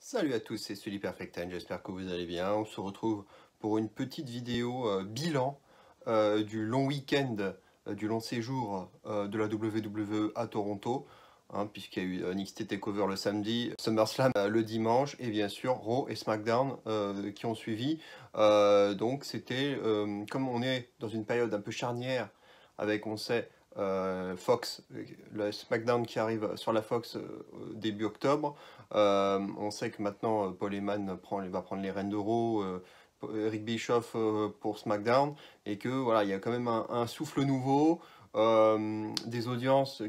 Salut à tous, c'est Sully Perfecten, j'espère que vous allez bien. On se retrouve pour une petite vidéo bilan du long week-end, du long séjour de la WWE à Toronto, puisqu'il y a eu NXT TakeOver le samedi, SummerSlam le dimanche, et bien sûr Raw et SmackDown qui ont suivi. Donc c'était, comme on est dans une période un peu charnière, avec, on sait, Fox, le SmackDown qui arrive sur la Fox début octobre. On sait que maintenant Paul Heyman va prendre les rênes de Raw, Eric Bischoff pour SmackDown, et que voilà, il y a quand même un souffle nouveau, des audiences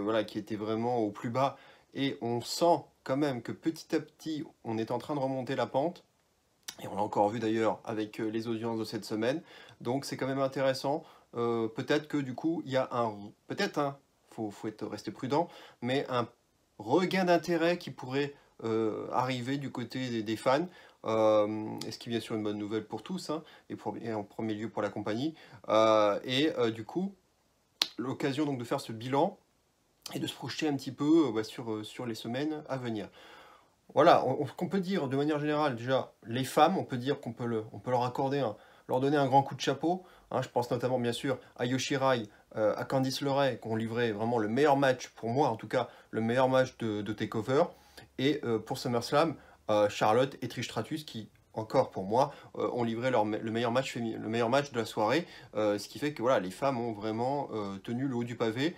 voilà, qui étaient vraiment au plus bas, et on sent quand même que petit à petit on est en train de remonter la pente. Et on l'a encore vu d'ailleurs avec les audiences de cette semaine. Donc c'est quand même intéressant. Peut-être que du coup, il y a faut rester prudent, mais un regain d'intérêt qui pourrait arriver du côté des fans. Et ce qui est bien sûr une bonne nouvelle pour tous, et en premier lieu pour la compagnie. Du coup, l'occasion donc de faire ce bilan et de se projeter un petit peu sur les semaines à venir. Voilà, ce qu'on peut dire de manière générale, déjà, les femmes, on peut dire on peut leur accorder, leur donner un grand coup de chapeau. Je pense notamment, bien sûr, à Yoshirai, à Candice LeRae, qui ont livré vraiment le meilleur match, pour moi en tout cas, le meilleur match de TakeOver. Et pour SummerSlam, Charlotte et Trish Stratus, qui, encore pour moi, ont livré le meilleur match le meilleur match de la soirée. Ce qui fait que voilà, les femmes ont vraiment tenu le haut du pavé.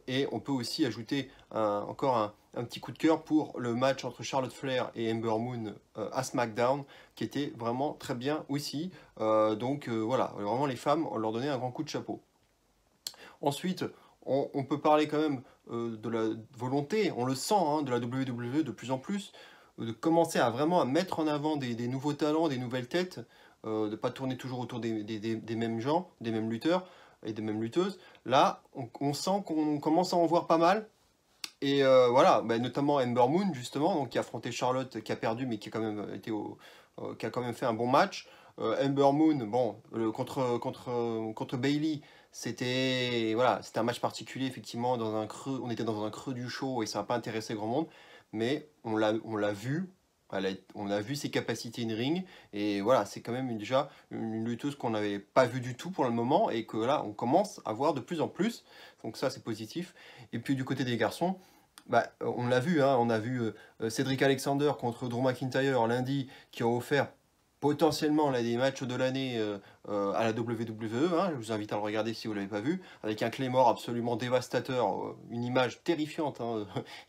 Et on peut aussi ajouter encore un petit coup de cœur pour le match entre Charlotte Flair et Ember Moon à SmackDown, qui était vraiment très bien aussi. Voilà, vraiment les femmes, on leur donnait un grand coup de chapeau. Ensuite, on peut parler quand même de la volonté, on le sent, de la WWE de plus en plus, de commencer à vraiment à mettre en avant des nouveaux talents, des nouvelles têtes, de ne pas tourner toujours autour des mêmes gens, des mêmes lutteurs et des mêmes lutteuses. Là, on sent qu'on commence à en voir pas mal. Et voilà, notamment Ember Moon, justement, donc, qui a affronté Charlotte, qui a perdu, mais qui a quand même, qui a quand même fait un bon match. Ember Moon, bon, contre Bayley, voilà, c'était un match particulier, effectivement, dans un creux, on était dans un creux du show et ça n'a pas intéressé grand monde, mais on l'a vu, on a vu ses capacités in ring, et voilà, c'est quand même déjà une lutteuse qu'on n'avait pas vue du tout pour le moment, et que là, on commence à voir de plus en plus, donc ça, c'est positif. Et puis du côté des garçons, on l'a vu, on a vu Cedric Alexander contre Drew McIntyre lundi, qui ont offert potentiellement l'un des matchs de l'année à la WWE. Je vous invite à le regarder si vous ne l'avez pas vu, avec un Claymore absolument dévastateur, une image terrifiante.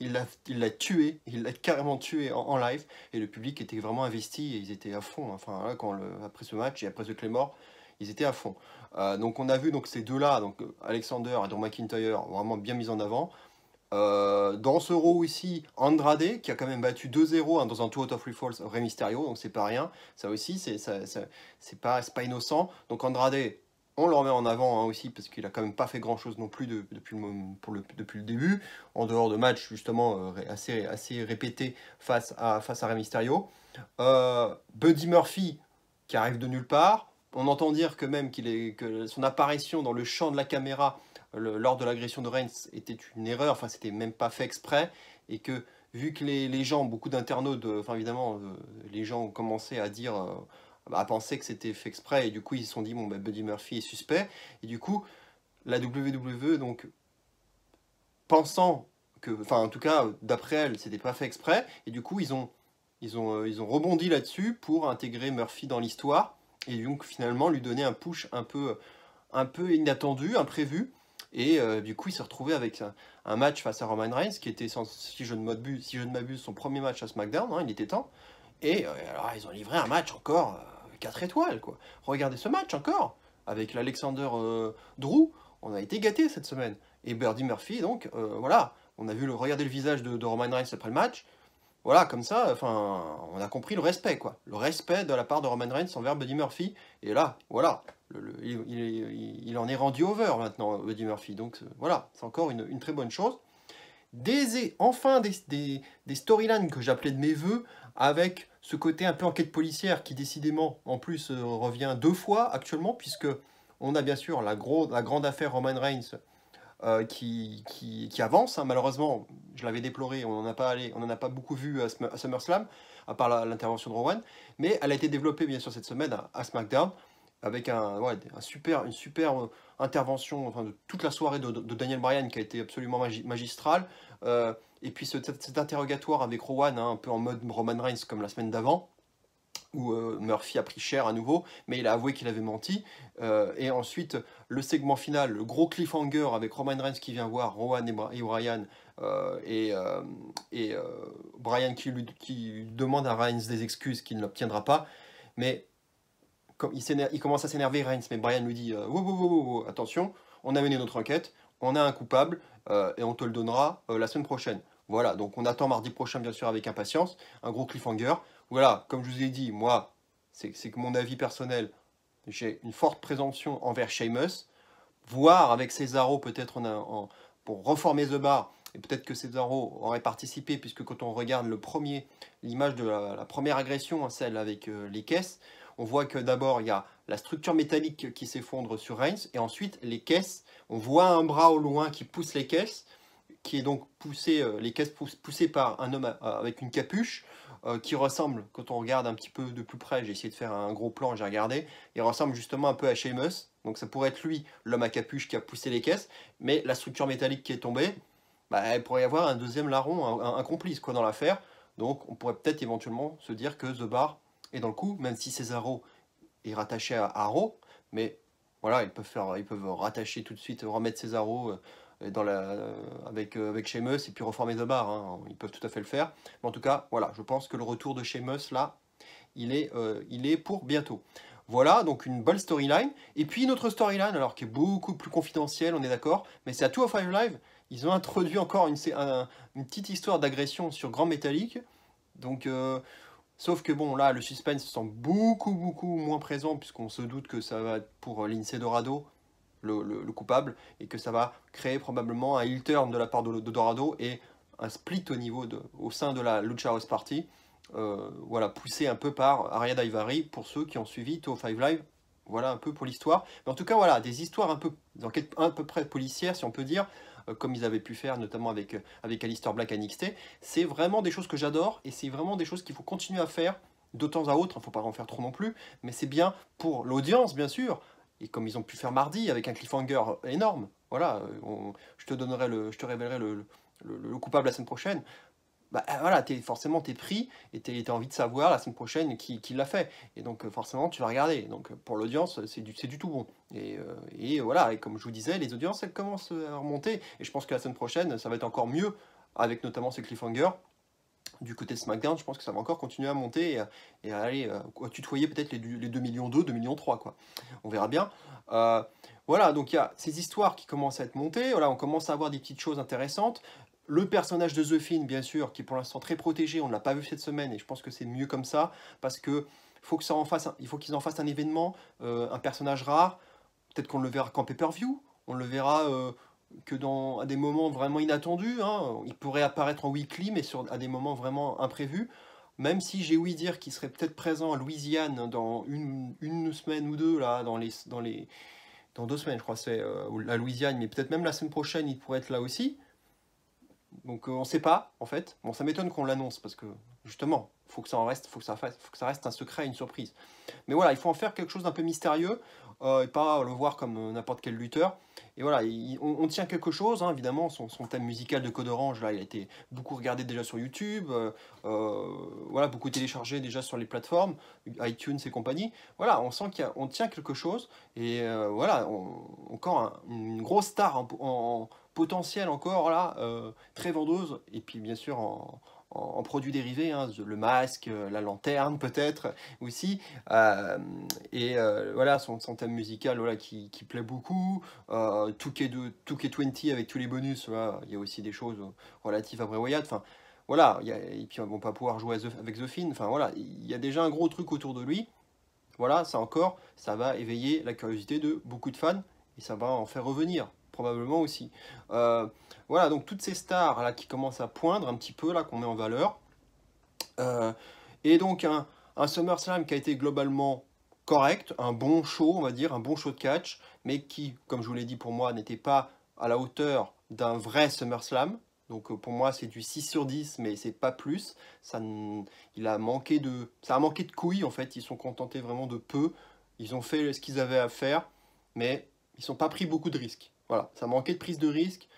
Il l'a tué, il l'a carrément tué en live, et le public était vraiment investi, et ils étaient à fond. Enfin, là, après ce match et après ce Claymore, ils étaient à fond. Donc on a vu donc, ces deux-là, donc Alexander et Drew McIntyre, vraiment bien mis en avant. Dans ce Raw ici, Andrade, qui a quand même battu 2-0 dans un 2 out of 3 falls Rey Mysterio, donc c'est pas rien. Ça aussi, c'est pas innocent. Donc Andrade, on le remet en avant aussi, parce qu'il a quand même pas fait grand chose non plus depuis le début, en dehors de matchs justement assez répétés face à Rey Mysterio. Buddy Murphy, qui arrive de nulle part. On entend dire que son apparition dans le champ de la caméra lors de l'agression de Reigns était une erreur, enfin c'était même pas fait exprès, et que vu que les gens, beaucoup d'internautes, enfin évidemment, les gens ont commencé à dire, à penser que c'était fait exprès, et du coup ils se sont dit, bon, Buddy Murphy est suspect, et du coup la WWE, donc, pensant que, enfin en tout cas, d'après elle, c'était pas fait exprès, et du coup ils ont rebondi là-dessus pour intégrer Murphy dans l'histoire, et donc finalement lui donner un push un peu inattendu, imprévu. Et du coup, il s'est retrouvé avec un match face à Roman Reigns, qui était, si je ne m'abuse, son premier match à SmackDown, il était temps. Et alors, ils ont livré un match encore 4 étoiles, quoi. Regardez ce match encore, avec l'Alexander Drew, on a été gâtés cette semaine. Et Buddy Murphy, donc, voilà, on a vu regardez le visage de Roman Reigns après le match. Voilà, comme ça, enfin, on a compris le respect, quoi. Le respect de la part de Roman Reigns envers Buddy Murphy. Et là, voilà, il en est rendu over maintenant, Buddy Murphy. Donc voilà, c'est encore une très bonne chose. Enfin, des storylines que j'appelais de mes voeux, avec ce côté un peu enquête policière qui décidément, en plus, revient 2 fois actuellement, puisque on a bien sûr la grande affaire Roman Reigns qui avance, hein. Malheureusement, je l'avais déploré, on n'en a pas beaucoup vu à SummerSlam, à part l'intervention de Rowan, mais elle a été développée bien sûr cette semaine à SmackDown, avec une super intervention enfin, de toute la soirée de Daniel Bryan qui a été absolument magistrale. Et puis cet interrogatoire avec Rowan, hein, un peu en mode Roman Reigns comme la semaine d'avant, où Murphy a pris cher à nouveau, mais il a avoué qu'il avait menti. Et ensuite, le segment final, le gros cliffhanger avec Roman Reigns qui vient voir Rowan et Bryan, et Bryan qui demande à Reigns des excuses qu'il n'obtiendra pas. Mais comme il commence à s'énerver, Reigns, mais Bryan lui dit wow, wow, wow, wow, attention, on a mené notre enquête, on a un coupable, et on te le donnera la semaine prochaine. Voilà, donc on attend mardi prochain, bien sûr, avec impatience, un gros cliffhanger. Voilà, comme je vous ai dit, moi, c'est que mon avis personnel, j'ai une forte présomption envers Sheamus, voir avec Cesaro peut-être pour reformer The Bar, et peut-être que Cesaro aurait participé, puisque quand on regarde l'image de la première agression, hein, celle avec les caisses, on voit que d'abord il y a la structure métallique qui s'effondre sur Reigns, et ensuite les caisses, on voit un bras au loin qui pousse les caisses, qui est donc poussé, les caisses poussées par un homme avec une capuche, qui ressemble, quand on regarde un petit peu de plus près, j'ai essayé de faire un gros plan, j'ai regardé, il ressemble justement un peu à Sheamus, donc ça pourrait être lui, l'homme à capuche qui a poussé les caisses, mais la structure métallique qui est tombée, bah, il pourrait y avoir un deuxième larron, un complice quoi, dans l'affaire, donc on pourrait peut-être éventuellement se dire que The Bar est dans le coup, même si Cesaro est rattaché à Raw, mais voilà, ils peuvent rattacher tout de suite, remettre Cesaro avec Sheamus et puis reformer The Bar, hein. Ils peuvent tout à fait le faire. Mais en tout cas, voilà, je pense que le retour de Sheamus, là, il est pour bientôt. Voilà, donc une bonne storyline. Et puis une autre storyline, alors qui est beaucoup plus confidentielle, on est d'accord, mais c'est à 205 Live, ils ont introduit encore une petite histoire d'agression sur Grand Métallique. Donc, sauf que bon, là, le suspense semble beaucoup moins présent, puisqu'on se doute que ça va être pour Lince Dorado, le coupable, et que ça va créer probablement un heel turn de la part de Dorado et un split au sein de la Lucha House Party, voilà, poussé un peu par Arya Daivari, pour ceux qui ont suivi 205 Live. Voilà un peu pour l'histoire. Mais en tout cas, voilà, des histoires un peu, d'enquête à peu près policières, si on peut dire, comme ils avaient pu faire notamment avec Aleister Black à NXT. C'est vraiment des choses que j'adore, et c'est vraiment des choses qu'il faut continuer à faire de temps à autre. Il ne faut pas en faire trop non plus, mais c'est bien pour l'audience, bien sûr, et comme ils ont pu faire mardi avec un cliffhanger énorme. Voilà, je te révélerai le coupable la semaine prochaine. Bah voilà, forcément t'es pris et t'as envie de savoir la semaine prochaine qui l'a fait. Et donc forcément tu vas regarder. Donc pour l'audience, c'est du tout bon. Et voilà, et comme je vous disais, les audiences elles commencent à remonter. Et je pense que la semaine prochaine, ça va être encore mieux, avec notamment ces cliffhangers. Du côté de SmackDown, je pense que ça va encore continuer à monter et à aller tutoyer peut-être les 2 millions 2, 2 millions 3, quoi. On verra bien. Euh, voilà, donc il y a ces histoires qui commencent à être montées. Voilà, on commence à avoir des petites choses intéressantes. Le personnage de The Fiend, bien sûr, qui est pour l'instant très protégé, on ne l'a pas vu cette semaine, et je pense que c'est mieux comme ça, parce que il faut qu'ils en fassent un événement, un personnage rare. Peut-être qu'on le verra qu'en pay-per-view, on le verra à des moments vraiment inattendus, hein. Il pourrait apparaître en weekly, mais à des moments vraiment imprévus. Même si j'ai ouï dire qu'il serait peut-être présent à Louisiane dans une semaine ou deux, là, dans 2 semaines, je crois, c'est la Louisiane, mais peut-être même la semaine prochaine, il pourrait être là aussi. Donc on ne sait pas, en fait. Bon, ça m'étonne qu'on l'annonce, parce que, justement, faut que ça reste un secret, une surprise. Mais voilà, il faut en faire quelque chose d'un peu mystérieux, et pas le voir comme n'importe quel lutteur. Et voilà, on tient quelque chose, hein, évidemment, son thème musical de Code Orange, là, il a été beaucoup regardé déjà sur YouTube, voilà, beaucoup téléchargé déjà sur les plateformes, iTunes et compagnie. Voilà, on sent qu'on tient quelque chose, et voilà, encore une grosse star en potentiel encore, là, très vendeuse, et puis bien sûr en produits dérivés, hein, le masque, la lanterne peut-être aussi, voilà son thème musical, voilà, qui plaît beaucoup, 2K20 avec tous les bonus, voilà, il y a aussi des choses relatives à Bray Wyatt, enfin voilà, et puis on va pas pouvoir jouer avec The Fiend, enfin voilà, il y a déjà un gros truc autour de lui, voilà, ça va éveiller la curiosité de beaucoup de fans, et ça va en faire revenir, probablement aussi. Voilà, donc toutes ces stars là qui commencent à poindre un petit peu, là, qu'on met en valeur. Euh, et donc un SummerSlam qui a été globalement correct, un bon show, on va dire, un bon show de catch, mais qui, comme je vous l'ai dit pour moi, n'était pas à la hauteur d'un vrai SummerSlam. Donc pour moi, c'est du 6 sur 10, mais c'est pas plus. Ça a manqué de couilles, en fait. Ils sont contentés vraiment de peu. Ils ont fait ce qu'ils avaient à faire, mais ils sont pas pris beaucoup de risques. Voilà, ça manquait de prise de risque.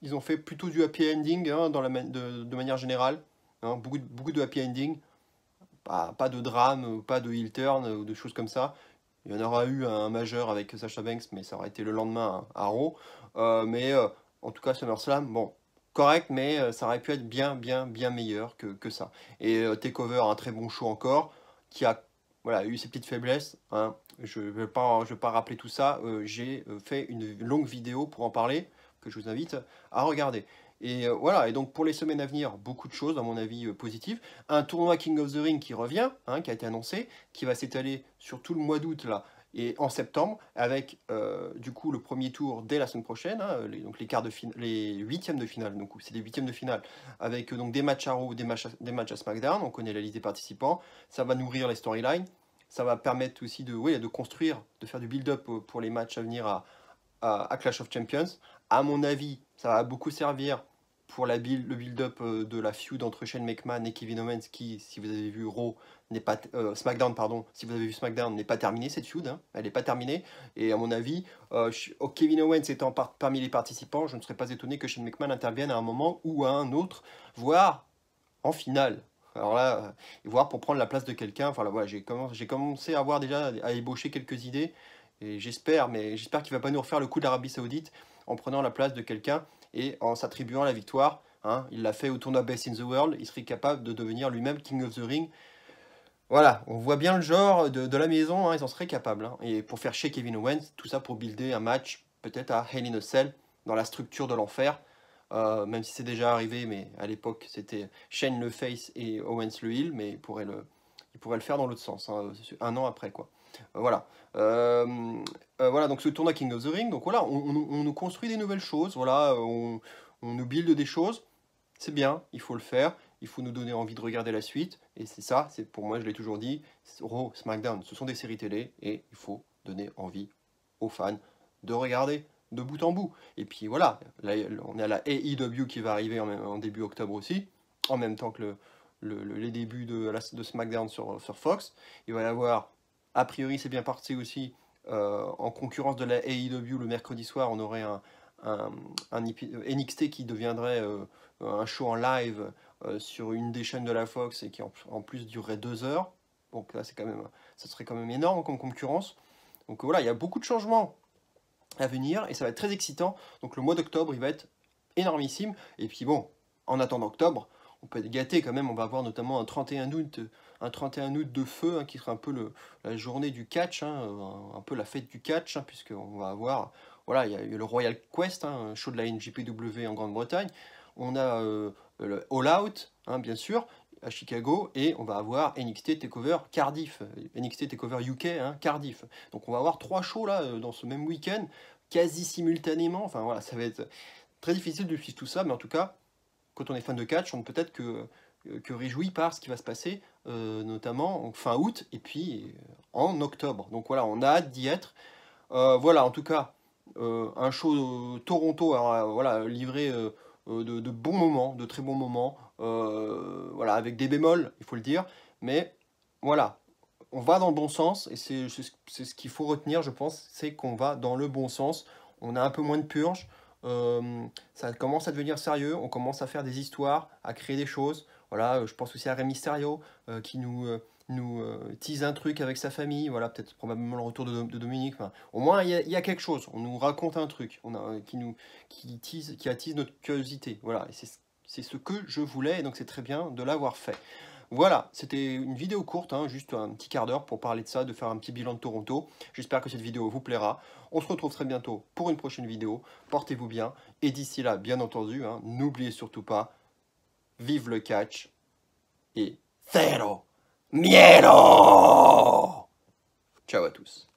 Ils ont fait plutôt du happy ending hein, de manière générale. Hein, beaucoup de happy ending. Pas de drame, pas de heel turn ou de choses comme ça. Il y en aura eu un majeur avec Sasha Banks, mais ça aurait été le lendemain à Raw. En tout cas, SummerSlam, bon, correct, mais ça aurait pu être bien meilleur que ça. Et TakeOver, un très bon show encore, qui a voilà, eu ses petites faiblesses. Hein. Je ne vais pas rappeler tout ça. J'ai fait une longue vidéo pour en parler, que je vous invite à regarder. Et voilà, et donc pour les semaines à venir, beaucoup de choses, à mon avis, positives. Un tournoi King of the Ring qui revient, hein, qui a été annoncé, qui va s'étaler sur tout le mois d'août, là, et en septembre, avec du coup le premier tour dès la semaine prochaine, hein, donc les huitièmes de finale, donc c'est les huitièmes de finale, avec donc des matchs à Raw, des matchs à SmackDown, on connaît la liste des participants, ça va nourrir les storylines, ça va permettre aussi de construire, de faire du build-up pour les matchs à venir à Clash of Champions. À mon avis, ça va beaucoup servir pour le build-up de la feud entre Shane McMahon et Kevin Owens, qui, si vous avez vu Raw, n'est pas SmackDown, pardon, si vous avez vu SmackDown, n'est pas terminée cette feud, hein, elle n'est pas terminée. Et à mon avis, Kevin Owens étant parmi les participants, je ne serais pas étonné que Shane McMahon intervienne à un moment ou à un autre, voire en finale. Alors là, voire pour prendre la place de quelqu'un. Enfin là, voilà, j'ai commencé à avoir déjà à ébaucher quelques idées. Et j'espère qu'il va pas nous refaire le coup d'Arabie Saoudite en prenant la place de quelqu'un et en s'attribuant la victoire. Hein. Il l'a fait au tournoi Best in the World. Il serait capable de devenir lui-même King of the Ring. Voilà, on voit bien le genre de la maison, hein, ils en seraient capables. Hein. Et pour faire chez Kevin Owens, tout ça pour builder un match, peut-être à Hell in a Cell, dans la structure de l'enfer. Même si c'est déjà arrivé, mais à l'époque c'était Shane le face et Owens le heel, mais il pourrait le faire dans l'autre sens, hein, un an après quoi. Voilà. Voilà, donc ce tournoi King of the Ring, donc voilà, on nous construit des nouvelles choses, voilà, on nous build des choses, c'est bien, il faut le faire, il faut nous donner envie de regarder la suite, et c'est ça, c'est pour moi, je l'ai toujours dit, Raw, SmackDown, ce sont des séries télé, et il faut donner envie aux fans de regarder de bout en bout. Et puis voilà, là, on a la AEW qui va arriver en début octobre aussi, en même temps que les débuts de SmackDown sur Fox. Il va y avoir, a priori c'est bien parti aussi, en concurrence de la AEW le mercredi soir, on aurait un NXT qui deviendrait un show en live sur une des chaînes de la Fox et qui en plus durerait 2 heures. Donc là, ça serait quand même énorme comme concurrence. Donc voilà, il y a beaucoup de changements à venir et ça va être très excitant. Donc le mois d'octobre, il va être énormissime. Et puis bon, en attendant octobre, on peut être gâté quand même. On va avoir notamment un 31 août de feu, hein, qui sera un peu la journée du catch, hein, un peu la fête du catch, hein, puisqu'on va avoir, voilà, il y a eu le Royal Quest, hein, un show de la NJPW en Grande-Bretagne. On a le All Out, hein, bien sûr, à Chicago, et on va avoir NXT TakeOver Cardiff, NXT TakeOver UK, hein, Cardiff. Donc on va avoir 3 shows là dans ce même week-end, quasi simultanément. Enfin voilà, ça va être très difficile de suivre tout ça, mais en tout cas, quand on est fan de catch, on ne peut être que réjoui par ce qui va se passer, notamment en fin août et puis en octobre. Donc voilà, on a hâte d'y être. Voilà, en tout cas, un show Toronto, alors, voilà, livré de bons moments, de très bons moments, voilà, avec des bémols, il faut le dire, mais voilà, on va dans le bon sens, et c'est ce qu'il faut retenir, je pense, c'est qu'on va dans le bon sens, on a un peu moins de purge, ça commence à devenir sérieux, on commence à faire des histoires, à créer des choses, voilà, je pense aussi à Rey Mysterio, qui nous tease un truc avec sa famille, voilà, peut-être probablement le retour de Dominique. Enfin, au moins, il y a quelque chose. On nous raconte un truc qui attise notre curiosité. Voilà, et c'est ce que je voulais, et donc c'est très bien de l'avoir fait. Voilà, c'était une vidéo courte, hein, juste un petit quart d'heure pour parler de ça, de faire un petit bilan de Toronto. J'espère que cette vidéo vous plaira. On se retrouve très bientôt pour une prochaine vidéo. Portez-vous bien. Et d'ici là, bien entendu, hein, n'oubliez surtout pas, vive le catch et zéro miedo! Ciao à tous.